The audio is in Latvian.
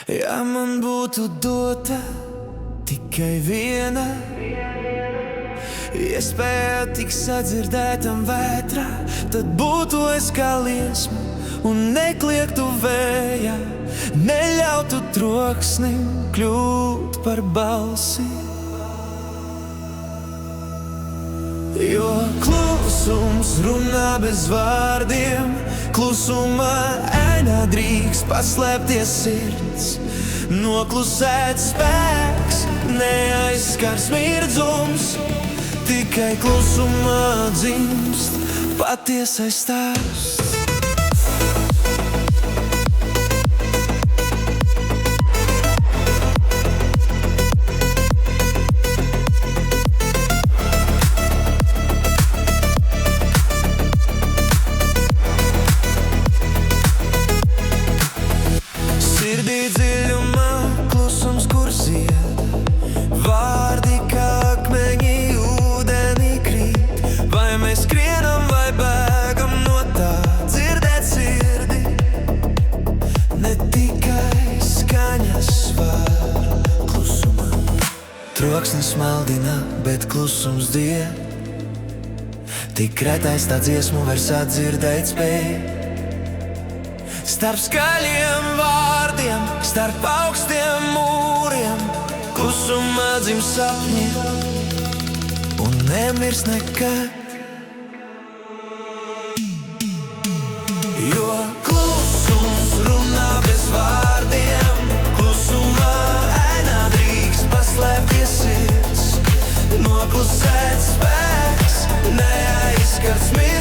Ja man būtu dota tikai viena iespēja tik sadzirdētam vētrā, tad būtu es kā liesma un nekliegtu vējā, neļautu troksnim kļūt par balsi. Jo klusums runā bez vārdiem, klusuma ēnā drīkst paslēpties sirds. Noklusēts spēks, neaizskars mirdzums, tikai klusumā dzimst patiesais stāsts. Sirdī dziļumā klusums, kur zied, vārdi kā akmeņi ūdenī krīt. Vai mēs skrienam vai bēgam no tā, dzirdēt sirdi, ne tikai skaņas var klusumā. Troksnis maldina, bet klusums died, tik retais tā dziesmu vairs atdzirdēt spēj. Starp skaļiem vārdiem, starp augstiem mūriem, klusumā dzimst sapņi un nemirst nekad. Jo klusums runā bez vārdiem, klusumā ēnā drīkst paslēpties sirds. Noklusēts spēks, neaizskars mirdzums,